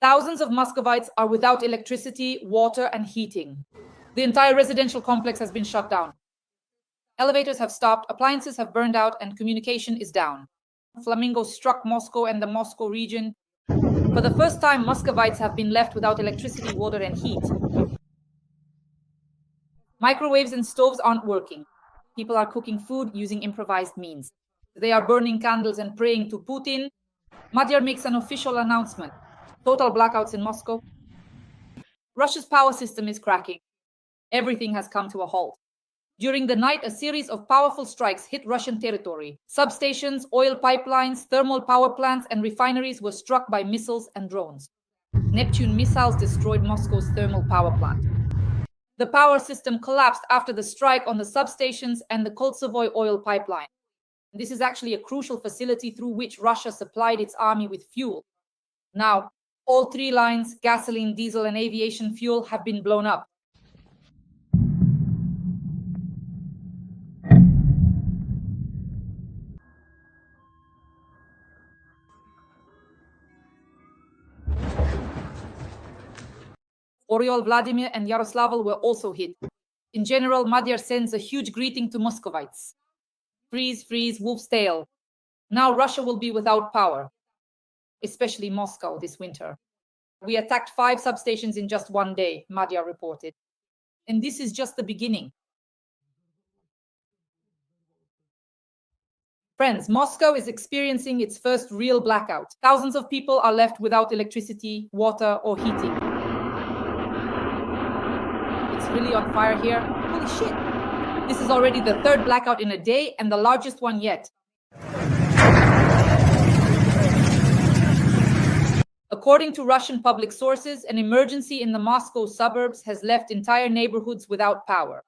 Thousands of Muscovites are without electricity, water, and heating. The entire residential complex has been shut down. Elevators have stopped, appliances have burned out, and communication is down. Flamingo struck Moscow and the Moscow region. For the first time, Muscovites have been left without electricity, water, and heat. Microwaves and stoves aren't working. People are cooking food using improvised means. They are burning candles and praying to Putin. Madhyar makes an official announcement. Total blackouts in Moscow. Russia's power system is cracking. Everything has come to a halt. During the night, a series of powerful strikes hit Russian territory. Substations, oil pipelines, thermal power plants, and refineries were struck by missiles and drones. Neptune missiles destroyed Moscow's thermal power plant. The power system collapsed after the strike on the substations and the Koltsovoy oil pipeline. This is actually a crucial facility through which Russia supplied its army with fuel. Now, all three lines, gasoline, diesel, and aviation fuel, have been blown up. Oryol, Vladimir, and Yaroslavl were also hit. In general, Madhyar sends a huge greeting to Muscovites. Freeze, freeze, wolf's tail. Now Russia will be without power, especially Moscow this winter. We attacked 5 substations in just one day, Madhyar reported. And this is just the beginning. Friends, Moscow is experiencing its first real blackout. Thousands of people are left without electricity, water, or heating. It's really on fire here. Holy shit! This is already the 3rd blackout in a day and the largest one yet. According to Russian public sources, an emergency in the Moscow suburbs has left entire neighborhoods without power.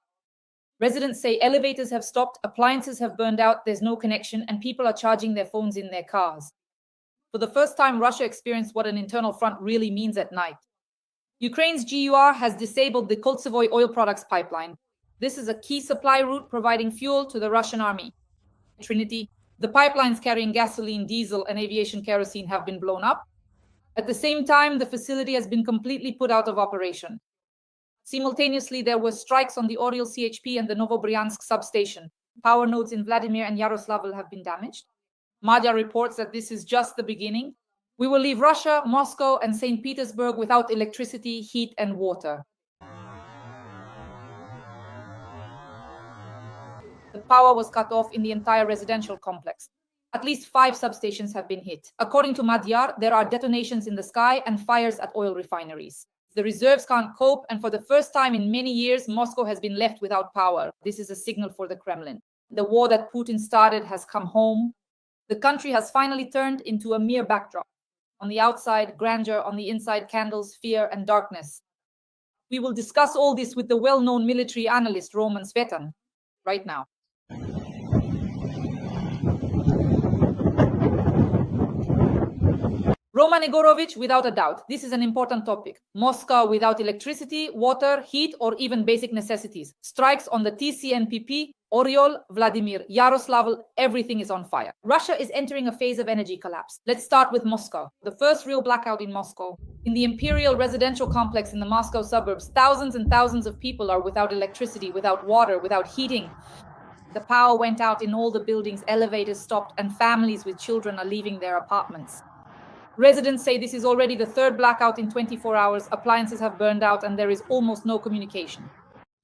Residents say elevators have stopped, appliances have burned out, there's no connection, and people are charging their phones in their cars. For the first time, Russia experienced what an internal front really means at night. Ukraine's GUR has disabled the Koltsovoy oil products pipeline. This is a key supply route providing fuel to the Russian army. Trinity, the pipelines carrying gasoline, diesel, and aviation kerosene have been blown up. At the same time, the facility has been completely put out of operation. Simultaneously, there were strikes on the Oryol CHP and the Novobryansk substation. Power nodes in Vladimir and Yaroslavl have been damaged. Madhyar reports that this is just the beginning. We will leave Russia, Moscow, and St. Petersburg without electricity, heat, and water. The power was cut off in the entire residential complex. At least 5 substations have been hit. According to Madhyar, there are detonations in the sky and fires at oil refineries. The reserves can't cope, and for the first time in many years, Moscow has been left without power. This is a signal for the Kremlin. The war that Putin started has come home. The country has finally turned into a mere backdrop. On the outside, grandeur; on the inside, candles, fear, and darkness. We will discuss all this with the well-known military analyst Roman Svetan right now. Roman Egorovich, without a doubt, this is an important topic. Moscow without electricity, water, heat, or even basic necessities. Strikes on the TCNPP, Oryol, Vladimir, Yaroslavl, everything is on fire. Russia is entering a phase of energy collapse. Let's start with Moscow. The first real blackout in Moscow. In the imperial residential complex in the Moscow suburbs, thousands and thousands of people are without electricity, without water, without heating. The power went out in all the buildings, elevators stopped, and families with children are leaving their apartments. Residents say this is already the 3rd blackout in 24 hours. Appliances have burned out and there is almost no communication.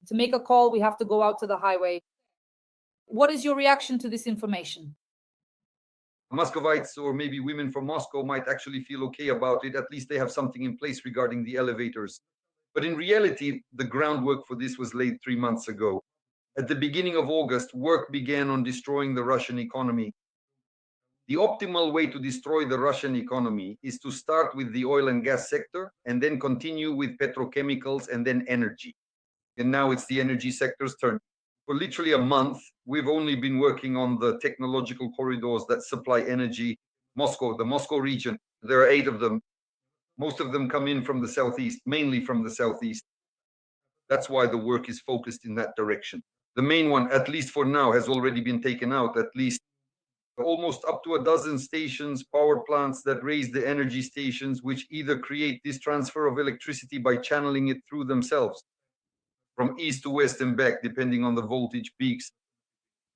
To make a call, we have to go out to the highway. What is your reaction to this information? Muscovites, or maybe women from Moscow, might actually feel okay about it. At least they have something in place regarding the elevators. But in reality, the groundwork for this was laid 3 months ago. At the beginning of August, work began on destroying the Russian economy. The optimal way to destroy the Russian economy is to start with the oil and gas sector and then continue with petrochemicals and then energy. And now it's the energy sector's turn. For literally a month, we've only been working on the technological corridors that supply energy. Moscow, the Moscow region, there are 8 of them. Most of them come in from the southeast, mainly from the southeast. That's why the work is focused in that direction. The main one, at least for now, has already been taken out. At least almost up to a dozen stations, power plants that raise the energy stations, which either create this transfer of electricity by channeling it through themselves from east to west and back, depending on the voltage peaks.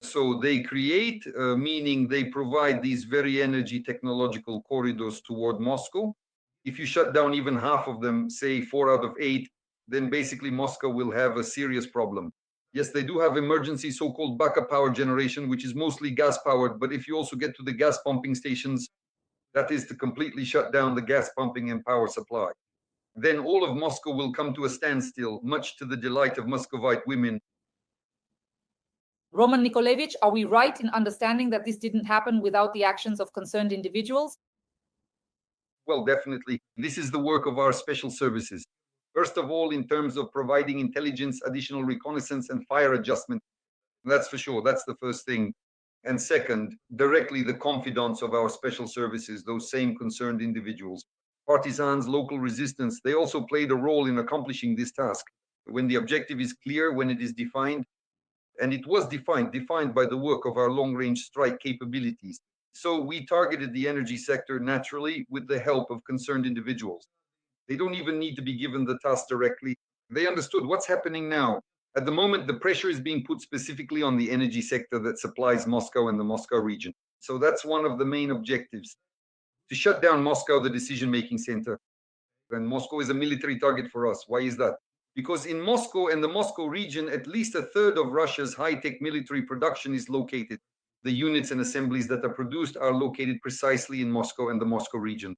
So they create, meaning they provide these very energy technological corridors toward Moscow. If you shut down even half of them, say 4 out of 8, then basically Moscow will have a serious problem. Yes, they do have emergency so-called backup power generation, which is mostly gas powered. But if you also get to the gas pumping stations, that is to completely shut down the gas pumping and power supply. Then all of Moscow will come to a standstill, much to the delight of Muscovite women. Roman Nikolaevich, are we right in understanding that this didn't happen without the actions of concerned individuals? Well, definitely. This is the work of our special services. First of all, in terms of providing intelligence, additional reconnaissance, and fire adjustment. That's for sure. That's the first thing. And second, directly the confidants of our special services, those same concerned individuals, partisans, local resistance, they also played a role in accomplishing this task. When the objective is clear, when it is defined, and it was defined by the work of our long-range strike capabilities. So we targeted the energy sector naturally with the help of concerned individuals. They don't even need to be given the task directly. They understood what's happening now. At the moment, the pressure is being put specifically on the energy sector that supplies Moscow and the Moscow region. So that's one of the main objectives, to shut down Moscow, the decision-making center. And Moscow is a military target for us. Why is that? Because in Moscow and the Moscow region, at least a third of Russia's high-tech military production is located. The units and assemblies that are produced are located precisely in Moscow and the Moscow region.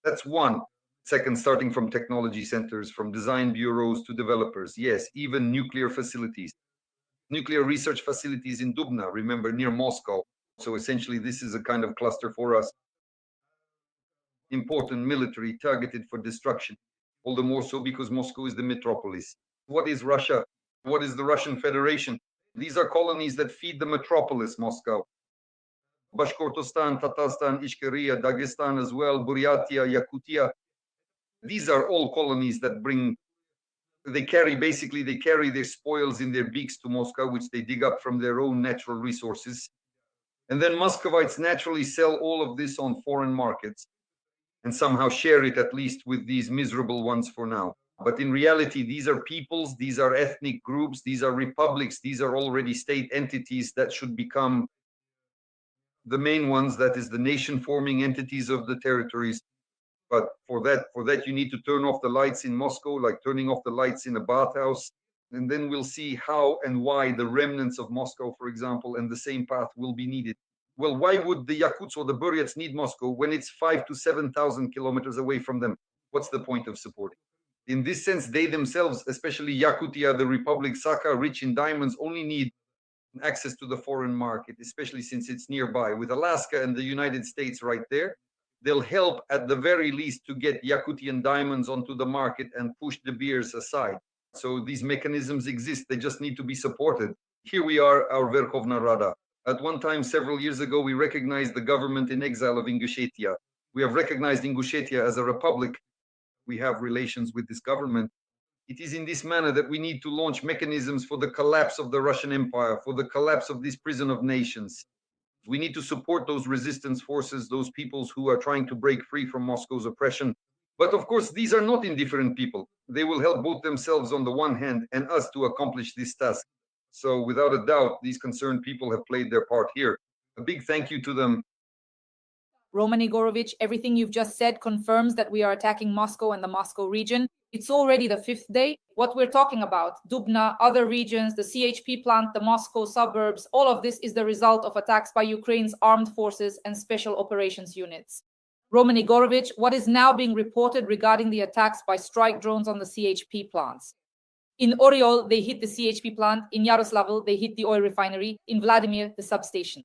That's one. Second, starting from technology centers, from design bureaus to developers. Yes, even nuclear facilities. Nuclear research facilities in Dubna, remember, near Moscow. So essentially, this is a kind of cluster for us. Important military targeted for destruction. All the more so because Moscow is the metropolis. What is Russia? What is the Russian Federation? These are colonies that feed the metropolis, Moscow. Bashkortostan, Tatarstan, Ishkeria, Dagestan as well, Buryatia, Yakutia. These are all colonies that they carry their spoils in their beaks to Moscow, which they dig up from their own natural resources. And then Muscovites naturally sell all of this on foreign markets and somehow share it at least with these miserable ones for now. But in reality, these are peoples, these are ethnic groups, these are republics, these are already state entities that should become the main ones, that is the nation-forming entities of the territories. But for that, you need to turn off the lights in Moscow, like turning off the lights in a bathhouse. And then we'll see how and why the remnants of Moscow, for example, and the same path will be needed. Well, why would the Yakuts or the Buryats need Moscow when it's 5,000 to 7,000 kilometers away from them? What's the point of supporting? In this sense, they themselves, especially Yakutia, the Republic, Sakha, rich in diamonds, only need access to the foreign market, especially since it's nearby. With Alaska and the United States right there, they'll help at the very least to get Yakutian diamonds onto the market and push the beers aside. So these mechanisms exist. They just need to be supported. Here we are, our Verkhovna Rada. At one time, several years ago, we recognized the government in exile of Ingushetia. We have recognized Ingushetia as a republic. We have relations with this government. It is in this manner that we need to launch mechanisms for the collapse of the Russian Empire, for the collapse of this prison of nations. We need to support those resistance forces, those peoples who are trying to break free from Moscow's oppression. But of course, these are not indifferent people. They will help both themselves on the one hand and us to accomplish this task. So without a doubt, these concerned people have played their part here. A big thank you to them. Roman Igorovich, everything you've just said confirms that we are attacking Moscow and the Moscow region. It's already the 5th day. What we're talking about, Dubna, other regions, the CHP plant, the Moscow suburbs, all of this is the result of attacks by Ukraine's armed forces and special operations units. Roman Igorovich, what is now being reported regarding the attacks by strike drones on the CHP plants? In Oriol, they hit the CHP plant. In Yaroslavl, they hit the oil refinery. In Vladimir, the substation.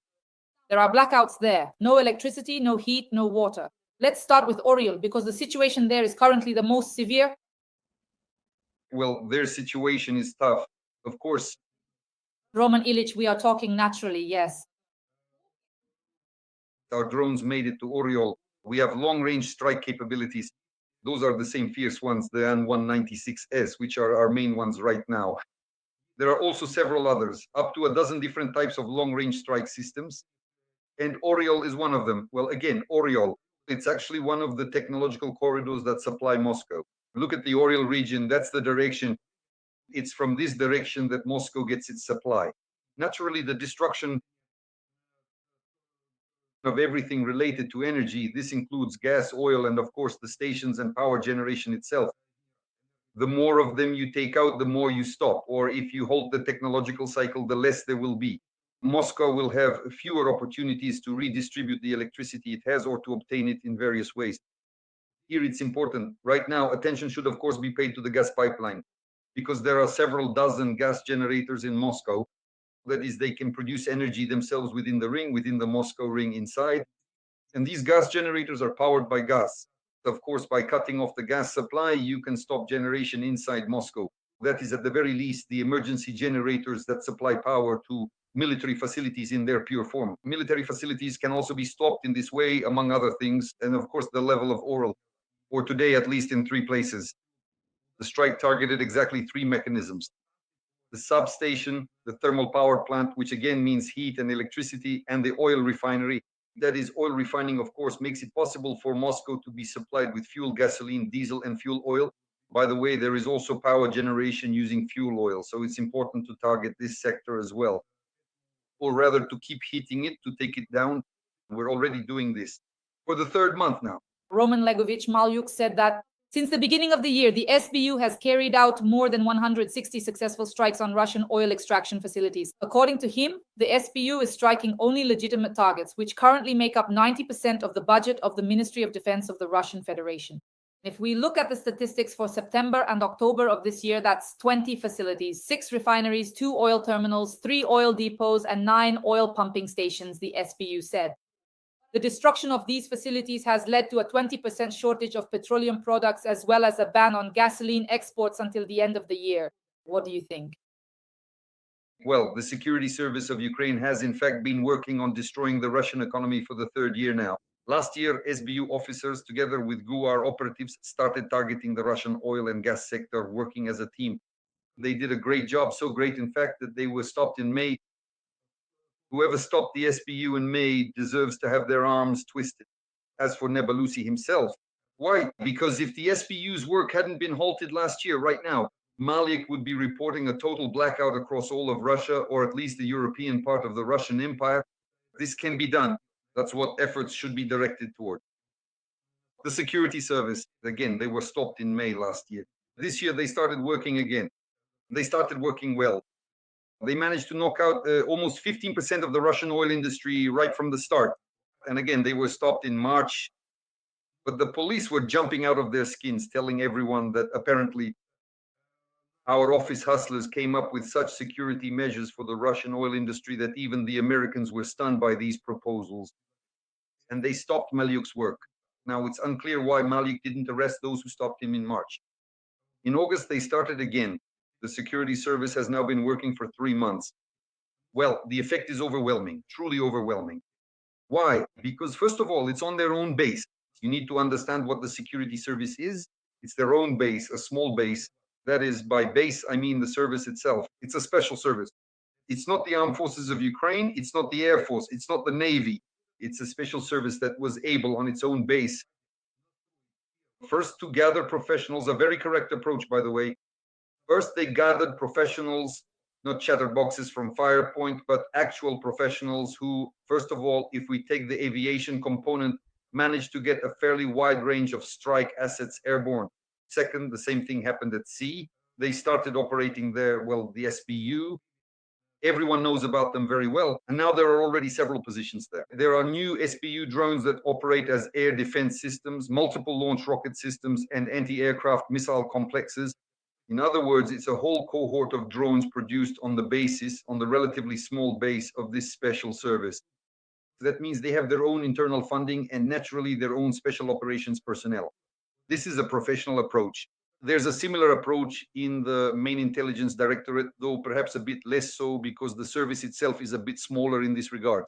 There are blackouts there. No electricity, no heat, no water. Let's start with Oriol, because the situation there is currently the most severe. Well, their situation is tough, of course. Roman Ilyich, we are talking naturally, yes. Our drones made it to Oriol. We have long-range strike capabilities. Those are the same fierce ones, the An-196S, which are our main ones right now. There are also several others, up to a dozen different types of long-range strike systems. And Oriol is one of them. Well, again, Oriol, it's actually one of the technological corridors that supply Moscow. Look at the Oriol region, that's the direction. It's from this direction that Moscow gets its supply. Naturally, the destruction of everything related to energy, this includes gas, oil, and of course the stations and power generation itself. The more of them you take out, the more you stop. Or if you halt the technological cycle, the less there will be. Moscow will have fewer opportunities to redistribute the electricity it has or to obtain it in various ways. Here it's important. Right now, attention should of course be paid to the gas pipeline because there are several dozen gas generators in Moscow. That is, they can produce energy themselves within the ring, within the Moscow ring inside. And these gas generators are powered by gas. Of course, by cutting off the gas supply, you can stop generation inside Moscow. That is, at the very least, the emergency generators that supply power to military facilities in their pure form. Military facilities can also be stopped in this way, among other things, and of course, the level of Oral, or today at least in 3 places. The strike targeted exactly 3 mechanisms: the substation, the thermal power plant, which again means heat and electricity, and the oil refinery. That is, oil refining, of course, makes it possible for Moscow to be supplied with fuel, gasoline, diesel, and fuel oil. By the way, there is also power generation using fuel oil, so it's important to target this sector as well, or rather to keep heating it, to take it down. We're already doing this for the 3rd month now. Roman Legovich Malyuk said that since the beginning of the year, the SBU has carried out more than 160 successful strikes on Russian oil extraction facilities. According to him, the SBU is striking only legitimate targets, which currently make up 90% of the budget of the Ministry of Defense of the Russian Federation. If we look at the statistics for September and October of this year, that's 20 facilities, 6 refineries, 2 oil terminals, 3 oil depots, and 9 oil pumping stations, the SBU said. The destruction of these facilities has led to a 20% shortage of petroleum products, as well as a ban on gasoline exports until the end of the year. What do you think? Well, the security service of Ukraine has in fact been working on destroying the Russian economy for the 3rd year now. Last year, SBU officers, together with GUAR operatives, started targeting the Russian oil and gas sector, working as a team. They did a great job, so great, in fact, that they were stopped in May. Whoever stopped the SBU in May deserves to have their arms twisted. As for Nebalusi himself, why? Because if the SBU's work hadn't been halted last year, right now, Malik would be reporting a total blackout across all of Russia, or at least the European part of the Russian Empire. This can be done. That's what efforts should be directed toward. The security service, again, they were stopped in May last year. This year, they started working again. They started working well. They managed to knock out almost 15% of the Russian oil industry right from the start. And again, they were stopped in March. But the police were jumping out of their skins, telling everyone that apparently our office hustlers came up with such security measures for the Russian oil industry that even the Americans were stunned by these proposals. And they stopped Malyuk's work. Now, it's unclear why Malyuk didn't arrest those who stopped him in March. In August, they started again. The security service has now been working for 3 months. Well, the effect is overwhelming, truly overwhelming. Why? Because first of all, it's on their own base. You need to understand what the security service is. It's their own base, a small base. That is, by base, I mean the service itself. It's a special service. It's not the armed forces of Ukraine. It's not the Air Force. It's not the Navy. It's a special service that was able on its own base first to gather professionals, a very correct approach, by the way. First, they gathered professionals, not chatterboxes from Firepoint, but actual professionals who, first of all, if we take the aviation component, managed to get a fairly wide range of strike assets airborne. Second, the same thing happened at sea. They started operating there, well, the SBU. Everyone knows about them very well. And now there are already several positions there. There are new SBU drones that operate as air defense systems, multiple launch rocket systems, and anti-aircraft missile complexes. In other words, it's a whole cohort of drones produced on the basis, on the relatively small base of this special service. That means they have their own internal funding and naturally their own special operations personnel. This is a professional approach. There's a similar approach in the main intelligence directorate, though perhaps a bit less so because the service itself is a bit smaller in this regard.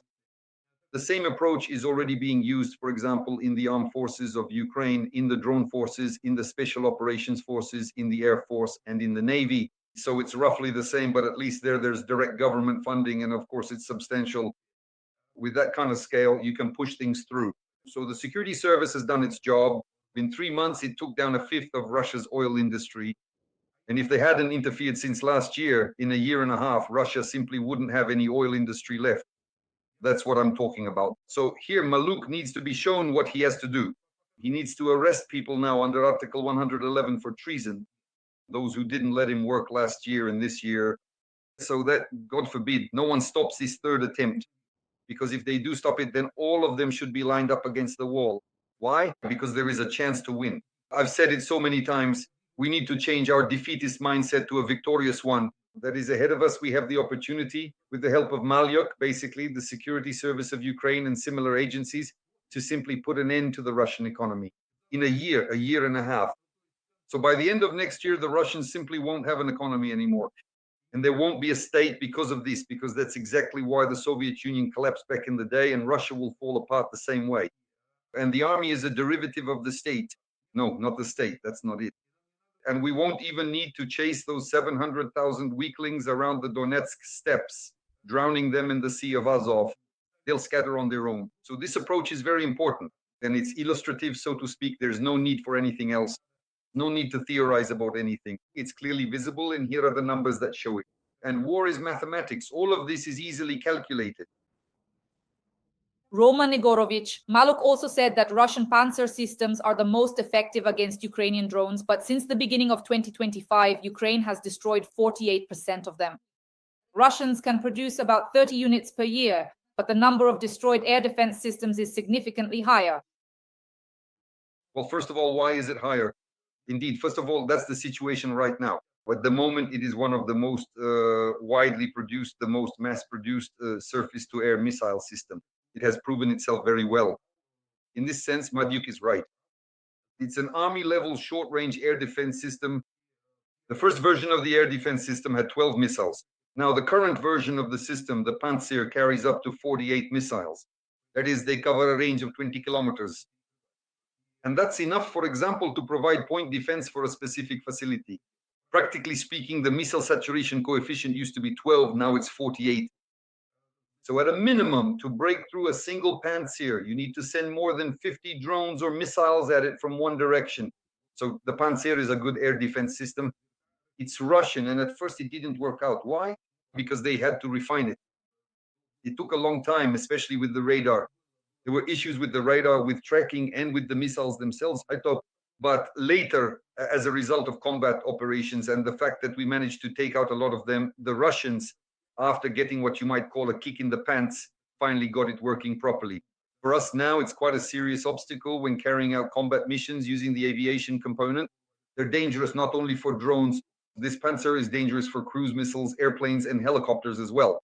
The same approach is already being used, for example, in the armed forces of Ukraine, in the drone forces, in the special operations forces, in the Air Force, and in the Navy. So it's roughly the same, but at least there's direct government funding, and of course it's substantial. with that kind of scale, you can push things through. So the security service has done its job. In 3 months, it took down a fifth of Russia's oil industry. And if they hadn't interfered since last year, in a year and a half, Russia simply wouldn't have any oil industry left. That's what I'm talking about. So here, Maluk needs to be shown what he has to do. He needs to arrest people now under Article 111 for treason, those who didn't let him work last year and this year. So that, God forbid, no one stops this third attempt. Because if they do stop it, then all of them should be lined up against the wall. Why? Because there is a chance to win. I've said it so many times. We need to change our defeatist mindset to a victorious one. That is ahead of us. We have the opportunity, with the help of Malyuk, basically the security service of Ukraine and similar agencies, to simply put an end to the Russian economy in a year and a half. So by the end of next year, the Russians simply won't have an economy anymore. And there won't be a state because of this, because that's exactly why the Soviet Union collapsed back in the day, and Russia will fall apart the same way. And the army is a derivative of the state. No, not the state. That's not it. And we won't even need to chase those 700,000 weaklings around the Donetsk steppes, drowning them in the Sea of Azov. They'll scatter on their own. So this approach is very important. And it's illustrative, so to speak. There's no need for anything else. No need to theorize about anything. It's clearly visible, and here are the numbers that show it. And war is mathematics. All of this is easily calculated. Roman Igorovich, Maluk also said that Russian Panzer systems are the most effective against Ukrainian drones, but since the beginning of 2025, Ukraine has destroyed 48% of them. Russians can produce about 30 units per year, but the number of destroyed air defense systems is significantly higher. Well, first of all, why is it higher? Indeed, first of all, that's the situation right now. At the moment, it is one of the most widely produced, the most mass-produced surface-to-air missile system. It has proven itself very well. In this sense, Madyuk is right. It's an army-level short-range air defense system. The first version of the air defense system had 12 missiles. Now, the current version of the system, the Panzer, carries up to 48 missiles. That is, they cover a range of 20 kilometers. And that's enough, for example, to provide point defense for a specific facility. Practically speaking, the missile saturation coefficient used to be 12, now it's 48. So at a minimum, to break through a single Panzer, you need to send more than 50 drones or missiles at it from one direction. So the Panzer is a good air defense system. It's Russian, and at first it didn't work out. Why? Because they had to refine it. It took a long time, especially with the radar. There were issues with the radar, with tracking, and with the missiles themselves, I thought. But later, as a result of combat operations and the fact that we managed to take out a lot of them, the Russians, after getting what you might call a kick in the pants, finally got it working properly. For us now, it's quite a serious obstacle when carrying out combat missions using the aviation component. They're dangerous not only for drones. This Panzer is dangerous for cruise missiles, airplanes, and helicopters as well.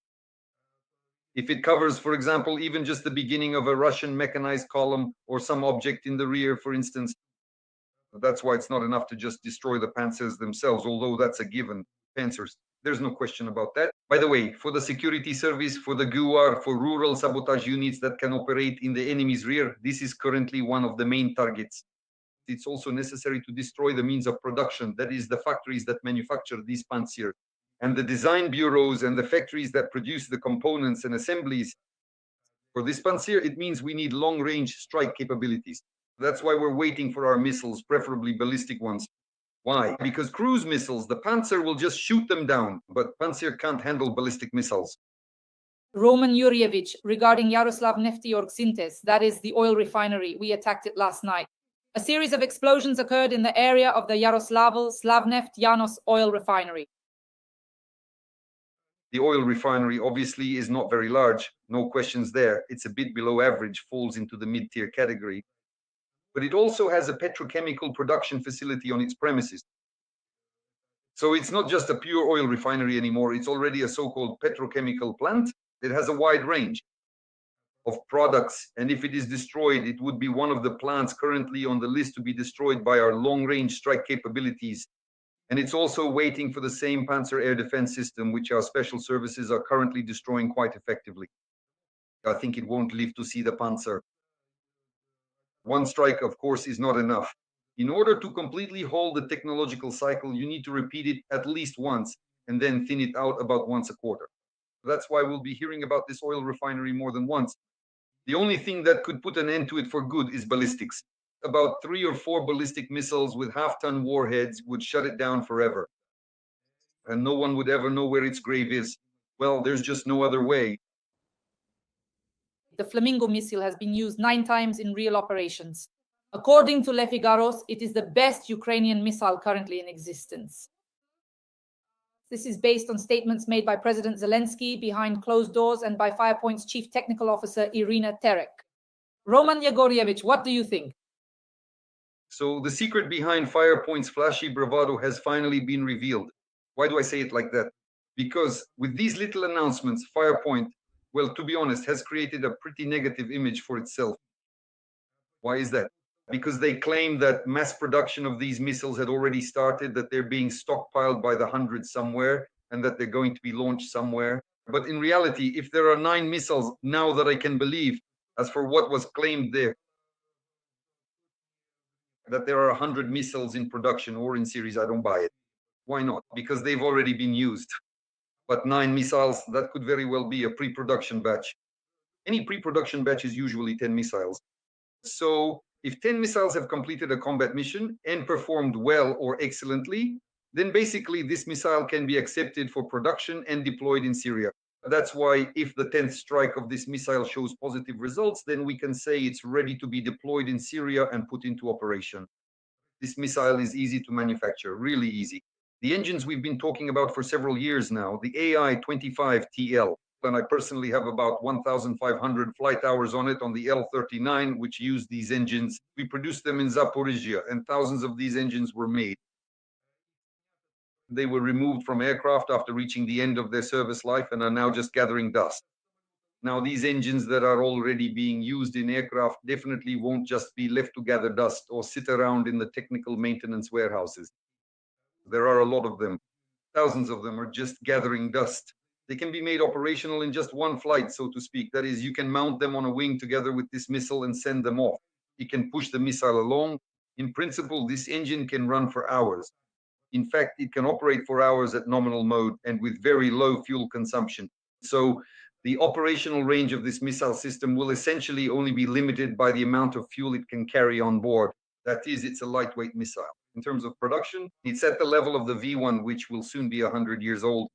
If it covers, for example, even just the beginning of a Russian mechanized column or some object in the rear, for instance, that's why it's not enough to just destroy the Panzers themselves, although that's a given. Panzers, there's no question about that. By the way, for the security service, for the GUAR, for rural sabotage units that can operate in the enemy's rear, this is currently one of the main targets. It's also necessary to destroy the means of production, that is, the factories that manufacture these Panzer. And the design bureaus and the factories that produce the components and assemblies. For this Panzer, it means we need long-range strike capabilities. That's why we're waiting for our missiles, preferably ballistic ones. Why? Because cruise missiles, the Panzer will just shoot them down, but Panzer can't handle ballistic missiles. Roman Yurievich, regarding Yaroslavl Nefteyorg Syntes, that is the oil refinery, we attacked it last night. A series of explosions occurred in the area of the Yaroslavl Slavneft Yanos oil refinery. The oil refinery obviously is not very large, no questions there. It's a bit below average, falls into the mid-tier category. But it also has a petrochemical production facility on its premises. So it's not just a pure oil refinery anymore, it's already a so-called petrochemical plant. It has a wide range of products, and if it is destroyed, it would be one of the plants currently on the list to be destroyed by our long-range strike capabilities. And it's also waiting for the same Panzer air defense system, which our special services are currently destroying quite effectively. I think it won't live to see the Panzer. One strike, of course, is not enough. In order to completely hold the technological cycle, you need to repeat it at least once and then thin it out about once a quarter. That's why we'll be hearing about this oil refinery more than once. The only thing that could put an end to it for good is ballistics. About 3 or 4 ballistic missiles with half-ton warheads would shut it down forever. And no one would ever know where its grave is. Well, there's just no other way. The Flamingo missile has been used 9 times in real operations. According to Le Figaro, it is the best Ukrainian missile currently in existence. This is based on statements made by President Zelensky behind closed doors and by Firepoint's chief technical officer, Irina Terek. Roman Yegorievich, what do you think? So the secret behind Firepoint's flashy bravado has finally been revealed. Why do I say it like that? Because with these little announcements, Firepoint, well, to be honest, has created a pretty negative image for itself. Why is that? Because they claim that mass production of these missiles had already started, that they're being stockpiled by the hundreds somewhere, and that they're going to be launched somewhere. But in reality, if there are 9 missiles now that I can believe, as for what was claimed there, that there are 100 missiles in production or in series, I don't buy it. Why not? Because they've already been used. But 9 missiles, that could very well be a pre-production batch. Any pre-production batch is usually 10 missiles. So if 10 missiles have completed a combat mission and performed well or excellently, then basically this missile can be accepted for production and deployed in Syria. That's why if the 10th strike of this missile shows positive results, then we can say it's ready to be deployed in Syria and put into operation. This missile is easy to manufacture, really easy. The engines we've been talking about for several years now, the AI-25TL, and I personally have about 1,500 flight hours on it on the L-39, which use these engines. We produced them in Zaporizhia, and thousands of these engines were made. They were removed from aircraft after reaching the end of their service life and are now just gathering dust. Now, these engines that are already being used in aircraft definitely won't just be left to gather dust or sit around in the technical maintenance warehouses. There are a lot of them. Thousands of them are just gathering dust. They can be made operational in just one flight, so to speak. That is, you can mount them on a wing together with this missile and send them off. You can push the missile along. In principle, this engine can run for hours. In fact, it can operate for hours at nominal mode and with very low fuel consumption. So the operational range of this missile system will essentially only be limited by the amount of fuel it can carry on board. That is, it's a lightweight missile. In terms of production, it's at the level of the V1, which will soon be 100 years old.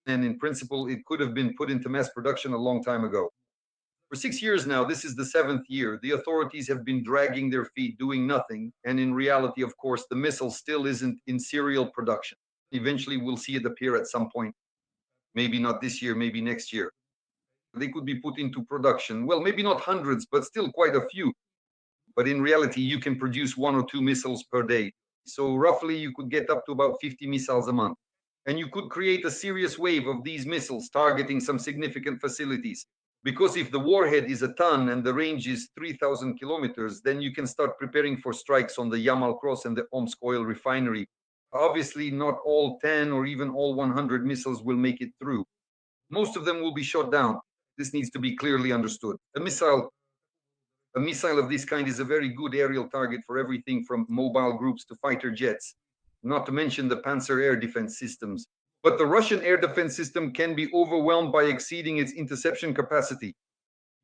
And in principle, it could have been put into mass production a long time ago. For 6 years now, this is the 7th year, the authorities have been dragging their feet, doing nothing. And in reality, of course, the missile still isn't in serial production. Eventually, we'll see it appear at some point. Maybe not this year, maybe next year. They could be put into production. Well, maybe not hundreds, but still quite a few. But in reality, you can produce 1 or 2 missiles per day. So roughly, you could get up to about 50 missiles a month. And you could create a serious wave of these missiles targeting some significant facilities. Because if the warhead is a ton and the range is 3,000 kilometers, then you can start preparing for strikes on the Yamal Cross and the Omsk oil refinery. Obviously, not all 10 or even all 100 missiles will make it through. Most of them will be shot down. This needs to be clearly understood. A missile of this kind is a very good aerial target for everything from mobile groups to fighter jets, not to mention the Panzer air defense systems. But the Russian air defense system can be overwhelmed by exceeding its interception capacity.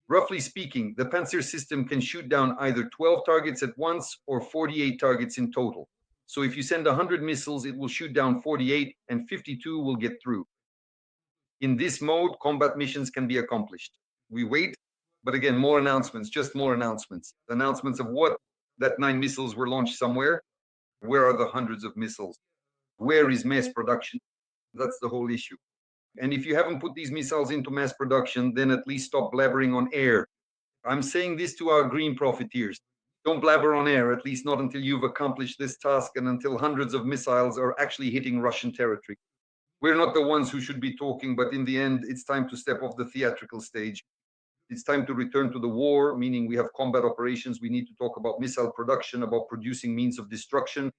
Roughly speaking, the Panzer system can shoot down either 12 targets at once or 48 targets in total. So if you send 100 missiles, it will shoot down 48 and 52 will get through. In this mode, combat missions can be accomplished. We wait, but again, more announcements, just more announcements. Announcements of what? That 9 missiles were launched somewhere. Where are the hundreds of missiles? Where is mass production? That's the whole issue. And if you haven't put these missiles into mass production, then at least stop blabbering on air. I'm saying this to our green profiteers. Don't blabber on air, at least not until you've accomplished this task and until hundreds of missiles are actually hitting Russian territory. We're not the ones who should be talking, but in the end, it's time to step off the theatrical stage. It's time to return to the war, meaning we have combat operations. We need to talk about missile production, about producing means of destruction.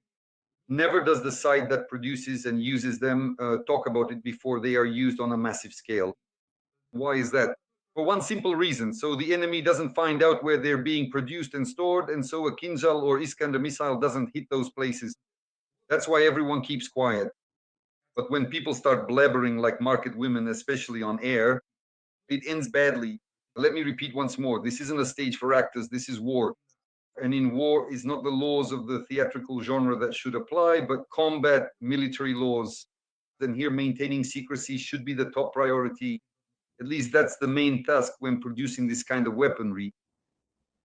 Never does the side that produces and uses them talk about it before they are used on a massive scale. Why is that? For one simple reason. So the enemy doesn't find out where they're being produced and stored, and so a Kinzhal or Iskander missile doesn't hit those places. That's why everyone keeps quiet. But when people start blabbering like market women, especially on air, it ends badly. Let me repeat once more. This isn't a stage for actors. This is war. And in war is not the laws of the theatrical genre that should apply, but combat military laws. And here maintaining secrecy should be the top priority. At least that's the main task when producing this kind of weaponry.